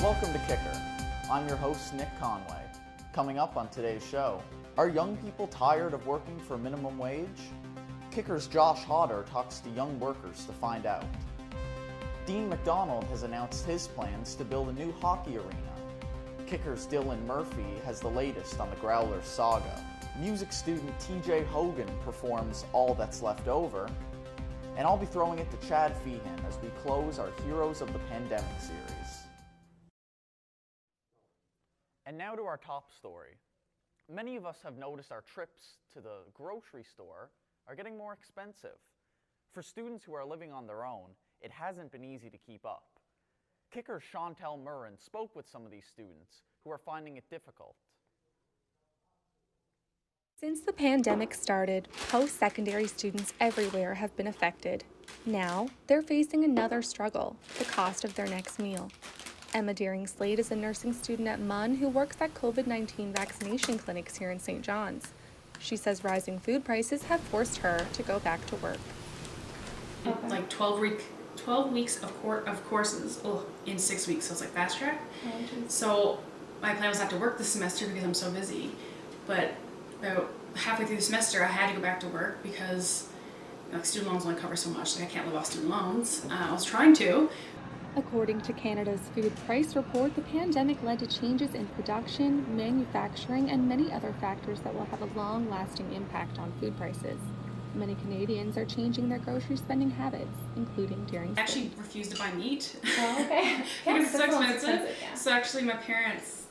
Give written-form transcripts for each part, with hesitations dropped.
Welcome to Kicker. I'm your host, Nic Conway. Coming up on today's show, are young people tired of working for minimum wage? Kicker's Josh Hodder talks to young workers to find out. Dean McDonald has announced his plans to build a new hockey arena. Kicker's Dylan Murphy has the latest on the Growlers saga. Music student TJ Hogan performs All That's Left Over. And I'll be throwing it to Chad Feehan as we close our Heroes of the Pandemic series. And now to our top story. Many of us have noticed our trips to the grocery store are getting more expensive. For students who are living on their own, it hasn't been easy to keep up. Kicker Chantel Murrin spoke with some of these students who are finding it difficult. Since the pandemic started, post-secondary students everywhere have been affected. Now, they're facing another struggle, the cost of their next meal. Emma Deering-Slade is a nursing student at MUN who works at COVID-19 vaccination clinics here in St. John's. She says rising food prices have forced her to go back to work. Okay. Like 12 weeks of courses in 6 weeks, so it's like fast track. So my plan was not to work this semester because I'm so busy, but about halfway through the semester I had to go back to work because student loans only cover so much, like I can't live off student loans. I was trying to. According to Canada's food price report, the pandemic led to changes in production, manufacturing, and many other factors that will have a long-lasting impact on food prices. Many Canadians are changing their grocery spending habits, including during I actually refused to buy meat. Oh, okay. Because it's so expensive. Yeah. So actually my parents,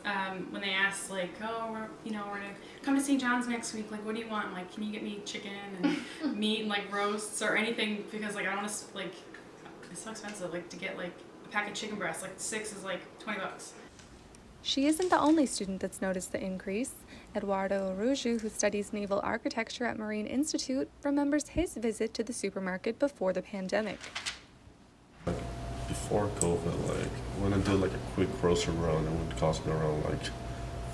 when they asked like, oh, we're gonna come to St. John's next week, like what do you want? I'm like, can you get me chicken and meat and like roasts or anything? Because like I don't want to, like, it's so expensive, like to get like a pack of chicken breasts, like 6 is like $20. She isn't the only student that's noticed the increase. Eduardo Arujo, who studies naval architecture at Marine Institute, remembers his visit to the supermarket before the pandemic. Before COVID, like when I did like a quick grocery run, it would cost me around like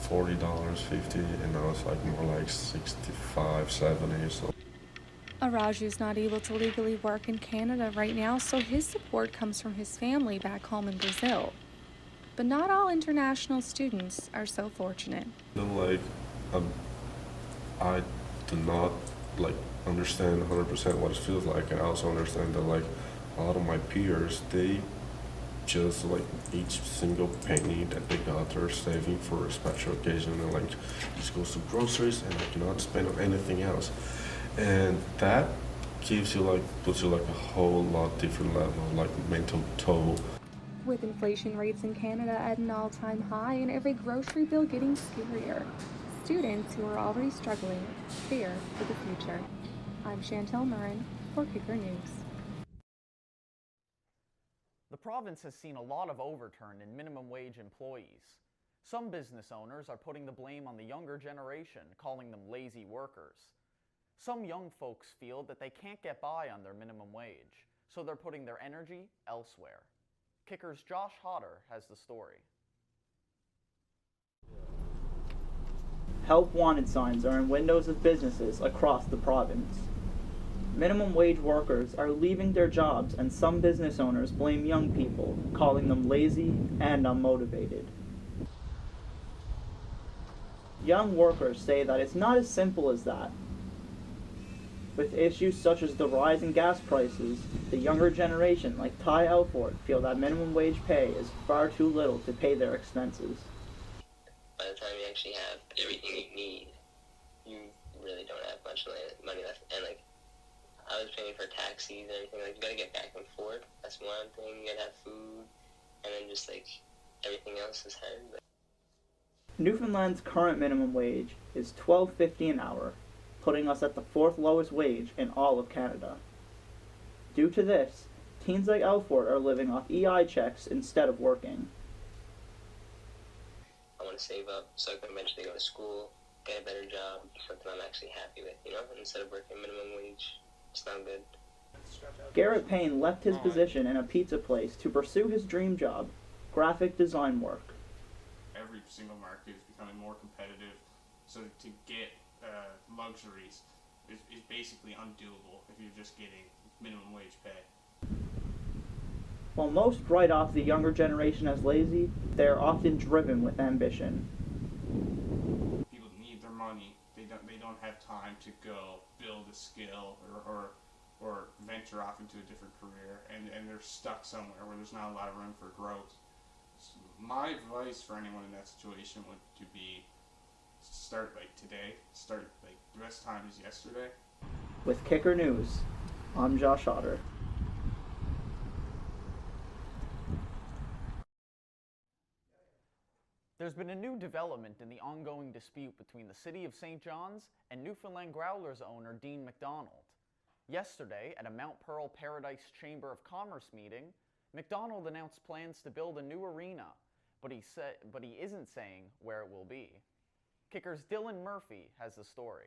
$40, $50, and now it's like more like $65, $70. So. Araju's not able to legally work in Canada right now, so his support comes from his family back home in Brazil. But not all international students are so fortunate. I do not understand 100% what it feels like. I also understand that a lot of my peers, they just each single penny that they got, they're saving for a special occasion, and just goes to groceries and I cannot spend on anything else. And that gives you puts you a whole lot different level of mental toll. With inflation rates in Canada at an all-time high and every grocery bill getting scarier, students who are already struggling fear for the future. I'm Chantel Murrin for Kicker News. The province has seen a lot of overturn in minimum wage employees. Some business owners are putting the blame on the younger generation, calling them lazy workers. Some young folks feel that they can't get by on their minimum wage, so they're putting their energy elsewhere. Kicker's Josh Hodder has the story. Help wanted signs are in windows of businesses across the province. Minimum wage workers are leaving their jobs, and some business owners blame young people, calling them lazy and unmotivated. Young workers say that it's not as simple as that. With issues such as the rise in gas prices, the younger generation, like Ty Elford, feel that minimum wage pay is far too little to pay their expenses. By the time you actually have everything you need, you really don't have much money left. And I was paying for taxis and everything. You gotta get back and forth. That's one thing. You gotta have food, and then just everything else is hard. Newfoundland's current minimum wage is $12.50 an hour, putting us at the 4th lowest wage in all of Canada. Due to this, teens like Elford are living off EI checks instead of working. I want to save up so I can eventually go to school, get a better job, something I'm actually happy with, instead of working minimum wage. It's not good. Garrett Payne left his position in a pizza place to pursue his dream job, graphic design work. Every single market is becoming more competitive, so to get luxuries is basically undoable if you're just getting minimum wage pay. While most write off the younger generation as lazy, they are often driven with ambition. People need their money. They don't have time to go build a skill or venture off into a different career, and they're stuck somewhere where there's not a lot of room for growth. So my advice for anyone in that situation would to be start like today. Start like the best time is yesterday. With Kicker News, I'm Josh Hodder. There's been a new development in the ongoing dispute between the City of St. John's and Newfoundland Growlers owner Dean McDonald. Yesterday, at a Mount Pearl Paradise Chamber of Commerce meeting, McDonald announced plans to build a new arena, but he isn't saying where it will be. Kicker's Dylan Murphy has the story.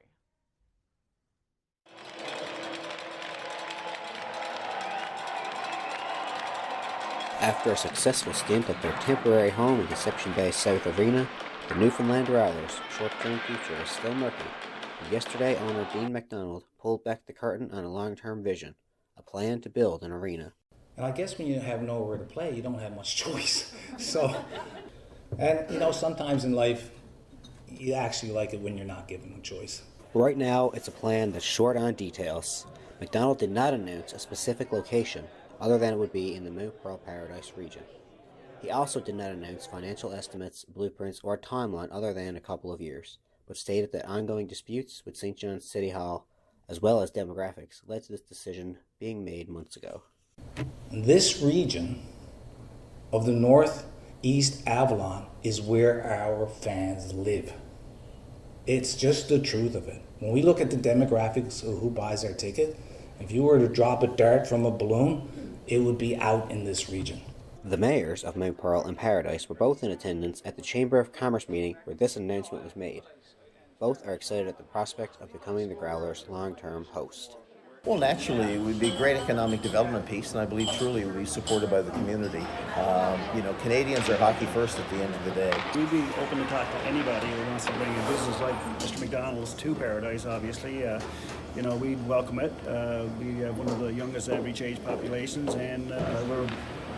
After a successful stint at their temporary home in Deception Bay's South Arena, the Newfoundland Growlers' short-term future is still murky. And yesterday, owner Dean McDonald pulled back the curtain on a long-term vision, a plan to build an arena. And I guess when you have nowhere to play, you don't have much choice. And sometimes in life, you actually like it when you're not given a choice. Right now, it's a plan that's short on details. McDonald did not announce a specific location, other than it would be in the Mount Pearl Paradise region. He also did not announce financial estimates, blueprints, or timeline other than a couple of years, but stated that ongoing disputes with St. John's City Hall, as well as demographics, led to this decision being made months ago. This region of the Northeast Avalon is where our fans live. It's just the truth of it. When we look at the demographics of who buys our ticket, if you were to drop a dart from a balloon, it would be out in this region. The mayors of Mount Pearl and Paradise were both in attendance at the Chamber of Commerce meeting where this announcement was made. Both are excited at the prospect of becoming the Growlers' long-term host. Well, naturally, it would be a great economic development piece, and I believe truly it would be supported by the community. Canadians are hockey first at the end of the day. We'd be open to talk to anybody who wants to bring a business like Mr. McDonald's to Paradise, obviously. We'd welcome it. We have one of the youngest average age populations, and we're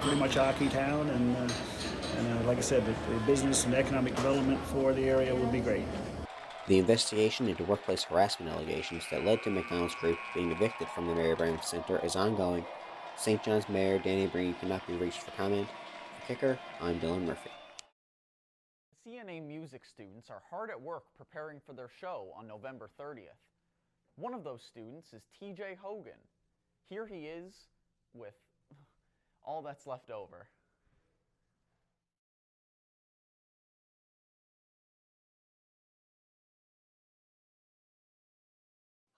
pretty much hockey town, and like I said, the business and economic development for the area would be great. The investigation into workplace harassment allegations that led to McDonald's group being evicted from the Mary Brown Center is ongoing. St. John's Mayor Danny Breen cannot be reached for comment. For Kicker, I'm Dylan Murphy. CNA music students are hard at work preparing for their show on November 30th. One of those students is TJ Hogan. Here he is with All That's Left Over.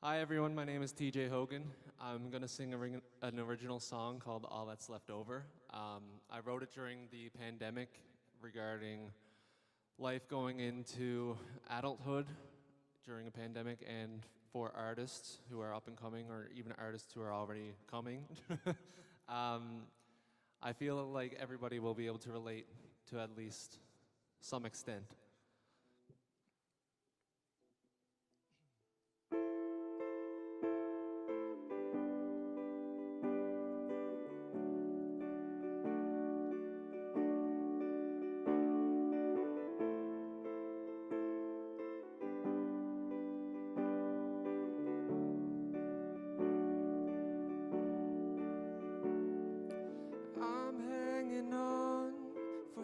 Hi everyone, my name is TJ Hogan. I'm going to sing an original song called All That's Left Over. I wrote it during the pandemic regarding life going into adulthood during a pandemic, and for artists who are up and coming, or even artists who are already coming. I feel like everybody will be able to relate to at least some extent.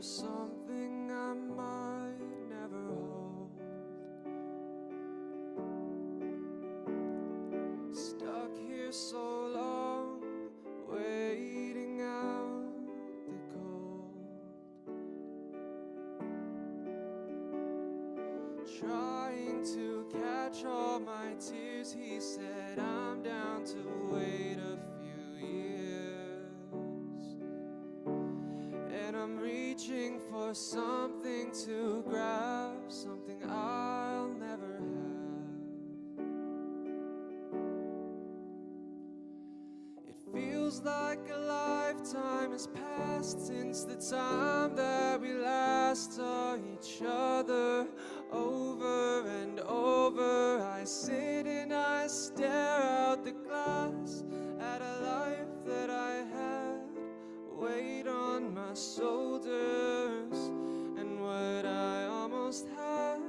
Something I might never hold. Stuck here so long, waiting out the cold. Trying to catch all my tears, he said, I'm down to wait a few years. And I'm reaching for something to grab, something I'll never have. It feels like a lifetime has passed since the time that we last saw each other. Over and over I sit and I stare out the glass at a life that I had waiting my shoulders, and what I almost had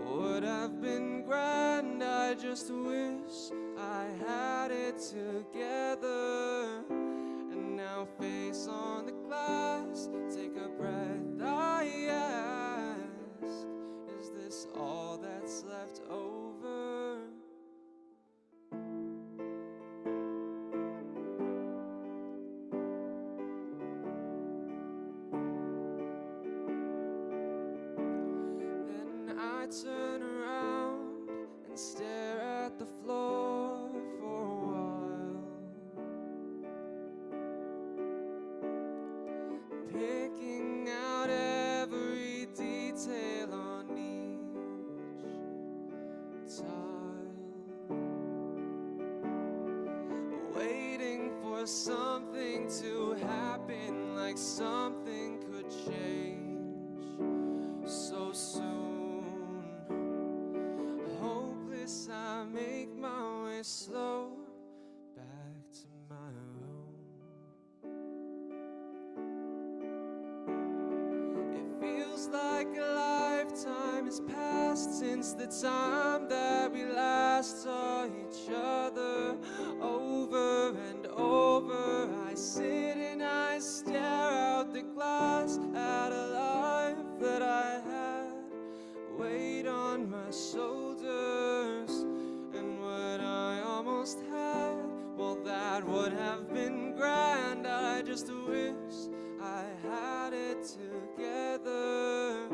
would have been grand. I just wish I had it together. And now face on the glass, take a breath, I ask, is this all that's left over? Then I turn around and stare at the floor for a while, picking out every detail on each tile, waiting for something to happen, like something could change so soon. Hopeless, I make my way slow back to my room. It feels like a lifetime has passed since the time that we last saw each other. Over and over, I sit and I stare out the glass at a life that I had, weight on my shoulders, and what I almost had, well, that would have been grand. I just wish I had it together.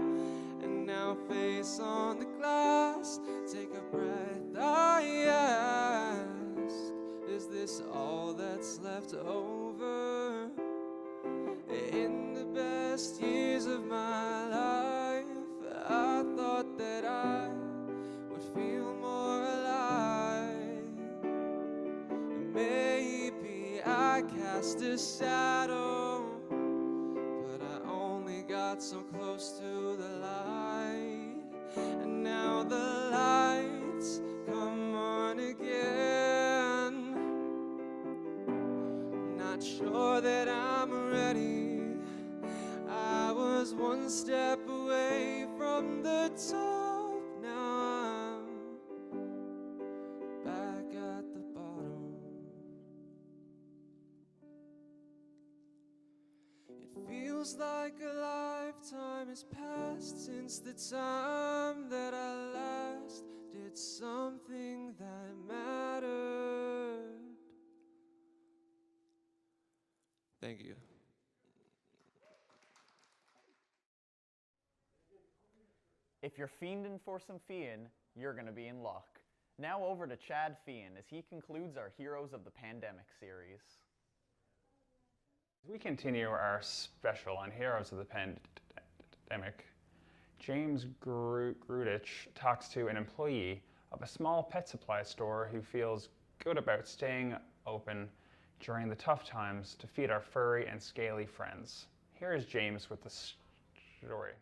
And now face on the glass, take a breath, I ask, is this all that's left over? In the best years of my life, I thought that I would feel more alive. Maybe I cast a shadow, but I only got so close to the light. And now the lights come on again. Not sure that I'm ready. I was one step away from the top. Now I'm back at the bottom. It feels like a lifetime has passed since the time that I last did something that mattered. Thank you. If you're fiending for some Fian, you're going to be in luck. Now over to Chad Fian as he concludes our Heroes of the Pandemic series. As we continue our special on Heroes of the Pandemic, James Grudich talks to an employee of a small pet supply store who feels good about staying open during the tough times to feed our furry and scaly friends. Here is James with the story.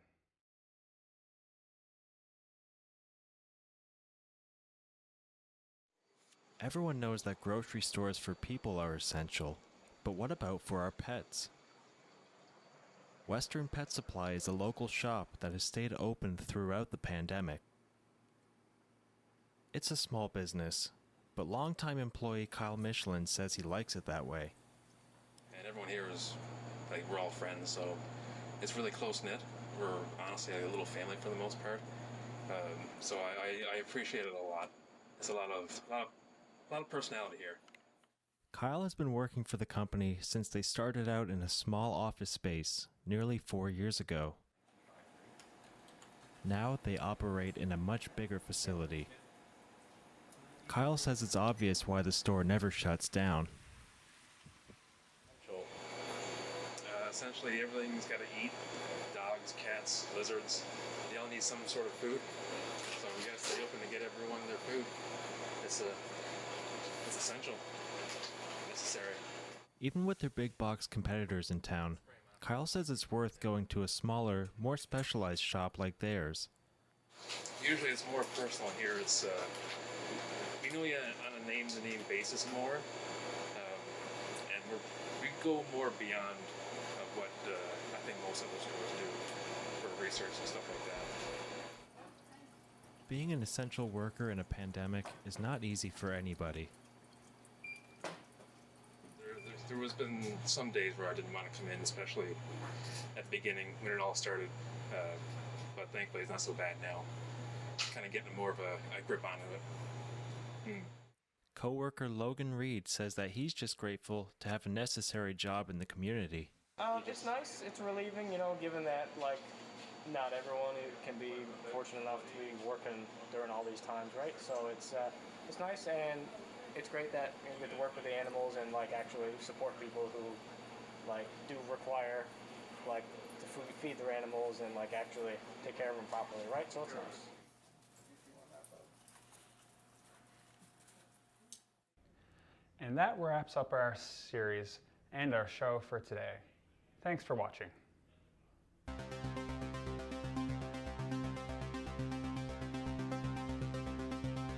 Everyone knows that grocery stores for people are essential, but what about for our pets? Western Pet Supply is a local shop that has stayed open throughout the pandemic. It's a small business, but longtime employee Kyle Michelin says he likes it that way. And everyone here is, like, we're all friends, so it's really close-knit. We're honestly like a little family for the most part. So I appreciate it a lot. It's a lot of personality here. Kyle has been working for the company since they started out in a small office space nearly 4 years ago. Now they operate in a much bigger facility. Kyle says it's obvious why the store never shuts down. Essentially, everything's got to eat. Dogs, cats, lizards, they all need some sort of food. So we got to stay open to get everyone their food. It's essential, necessary. Even with their big box competitors in town, Kyle says it's worth going to a smaller, more specialized shop like theirs. Usually it's more personal here. It's we know you on a name-to-name basis more, and we go more beyond what I think most other stores do for research and stuff like that. Being an essential worker in a pandemic is not easy for anybody. There has been some days where I didn't want to come in, especially at the beginning when it all started. But thankfully, it's not so bad now. Kind of getting more of a grip onto it. Co-worker Logan Reed says that he's just grateful to have a necessary job in the community. It's nice. It's relieving, you know, given that, like, not everyone can be fortunate enough to be working during all these times, right? So it's nice, and it's great that you get to work with the animals and, like, actually support people who, like, do require, like, to feed their animals and, like, actually take care of them properly, right? So it's nice. And that wraps up our series and our show for today. Thanks for watching.